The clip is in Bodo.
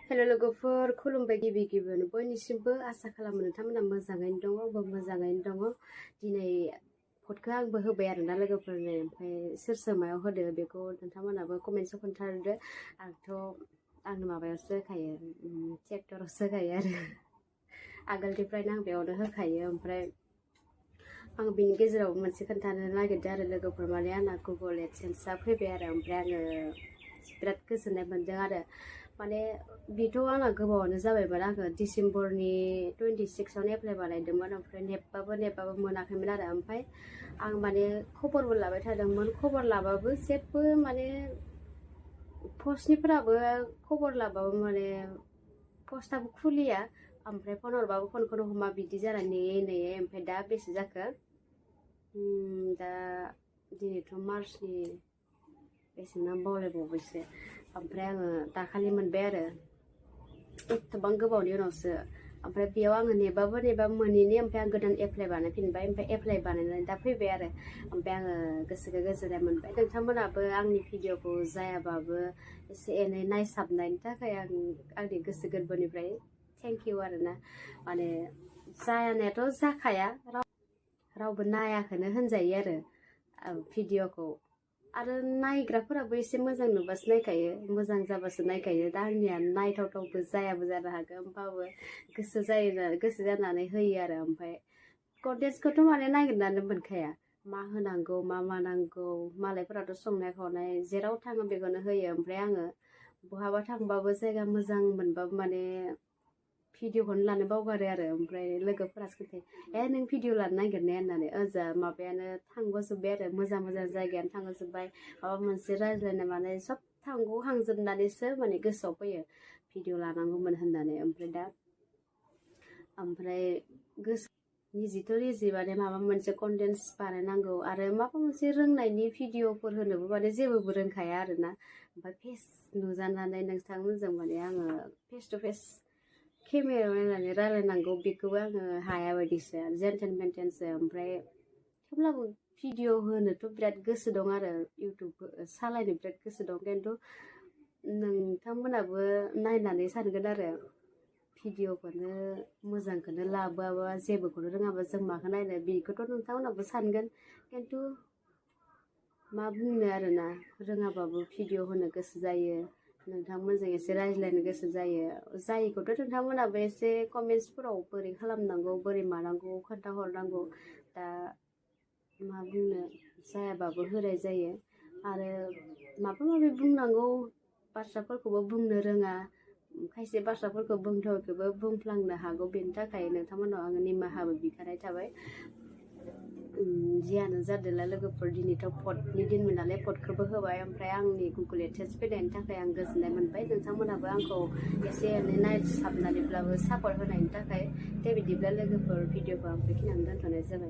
हेल' लोगोफोर, खुलुमबाय गिबि गिबियावनो बयनिसिमबो आसा खालामो नोंथांमोना मोजाङैनो दङ, आंबो मोजाङैनो दङ। दिनै फटखौ आंबो होबाय आरोना लोगोफोरनो, ओमफ्राय सोर सोर मायाव होदो बेखौ नोंथांमोनाबो कमेन्टआव खोन्थाहरदो। आंनो माबायावसो होखायो, ट्रेक्टरावसो होखायो आरो आगोलनिफ्रायनो आं बेयावनो होखायो। ओमफ्राय आं बिनि गेजेराव मोनसे खोन्थानो नागिरदों आरो लोगोफोर, माने आंना गुगल एडसेन्सआ फैबाय आरो, ओमफ्राय आङो बिराद गोजोननाय मोन्दों आरो। माने बेथ' आंना गोबावानो जाबायमोन, आङो डिसेम्बरनि 26आवनो एप्लाइ बानायदोंमोन, ओमफ्राय नेबाबो मोनाखैमोन आरो। ओमफ्राय आं माने खबरबो लाबाय थादोंमोन, खबर लाबाबो जेबो माने पस्टनिफोराबो खबर लाबाबो माने पस्टआबो खुलिया, ओमफ्राय फन हरबाबो फनखौनो हमा, बिदि जानानै नेयै ओमफ्राय दा बेसे जाखो, दा दिनैथ' मार्चनि बेसेबां बावलायबावबायसो। ओमफ्राय आङो दाखालि मोनबाय आरो, एथबां गोबावनि उनावसो। ओमफ्राय बेयाव आङो नेबाबो मोनैनि, ओमफ्राय आं गोदान एप्लाइ बानायफिनबाय, ओमफ्य एप्लाइ बानायनानै दा फैबाय आरो। ओमफ्राय आङो गोसोखौ गोजोननाय मोनबाय। नोंथांमोनाबो आंनि भिडिअखौ जायाबाबो एसे एनै नायसाबनायनि थाखाय आंनि गोसो गोरबोनिफ्राय थेंक इउ आरोना। माने जानायाथ' जाखाया, रावबो नायाखौनो होनजायो आरो भिडिअखौ। आरो नायग्राफोराबो एसे मोजां नुबासो नायखायो, मोजां जाबासो नायखायो। दा आंनिया नायथावथावबो जायाबो जानो हागौ, होमबाबो गोसो जानानै होयो आरो। ओमफ्राय कन्टेन्टखौथ' माने नागिरनानै मोनखाया, मा होनांगौ मा मानांगौ। मालायफोराथ' संनाय खावनाय जेराव थाङो बेखौनो होयो। ओमफ्राय आङो बहाबा थांबाबो जायगा मोजां मोनबाबो माने भिडिअखौनो लानो बावगारो आरो। ओमफ्राय लोगोफोरासो खोन्थायो, नों भिडिअ लानो नागिरनाया होननानै। ओजा माबायानो थांग'जोब्बाय आरो, मोजां मोजां जायगायानो थांग'जोब्बाय, माबा मोनसे रायज्लायनाय मानाय सब थांजोबनानैसो माने गोसोआव फैयो भिडिअ लानांगौमोन होननानै। ओमफ्राय निजि माने माबा मोनसे कन्टेन्टस बानायनांगौ, आरो माबा मोनसे रोंनायनि भिडिअफोर होनोबो माने जेबोबो रोंखाया आरोना। ओमफ्राय फेस नुजानानै नोंथांमोनजों माने आङो फेस टु फेस केमेरायाव नायनानै रायलायनांगौ, बेखौबो आङो हाया बायदिसो, जेनटेन मेनटेनसो। ओमफ्राय थेवब्लाबो भिडिअ होनोथ' बिराद गोसो दं आरो, इउटुब सालायनो बिराद गोसो दं। खिन्थु नोंथांमोनाबो नायनानै सानगोन आरो, भिडिअखौनो मोजांखौनो लाबोआबा, जेबोखौनो रोङाबा जों माखौ नायनो, बेखौथ' नोंथांमोनाबो सानगोन। खिन्थु मा बुंनो आरोना, रोङाबाबो भिडिअ होनो गोसो जायो, नोंथांमोनजों एसे रायज्लायनो गोसो जायो। जायिखौथ' नोंथांमोनाबो एसे कमेन्ट्सफोराव बोरै खालामनांगौ बोरै मानांगौ खोन्थाहरनांगौ। दा मा बुंनो, जायाबाबो होनाय जायो। आरो माबा माबि बुंनांगौ बाथ्राफोरखौबो बुंनो रोङा, खायसे बाथ्राफोरखौ बुंथावैखौबो बुंफ्लांनो हागौ, बेनि थाखाय नोंथांमोनाव आङो निमाहाबो बिखानाय थाबाय। जियानो जादोला लोगोफोर, दिनैथ' भटनि दिनमोन नालाय भटखौबो होबाय। ओमफ्राय आंनि गुगल एडसेन्स फैनायनि थाखाय आं गोजोननाय मोनबाय। नोंथांमोनाबो आंखौ एसे एनै नायसाबनानैब्लाबो सापर्ट होनायनि थाखाय। दे बिदिब्ला लोगोफोर, भिडिअखौ आं बेखिनियावनो दोनथ'नाय जाबाय।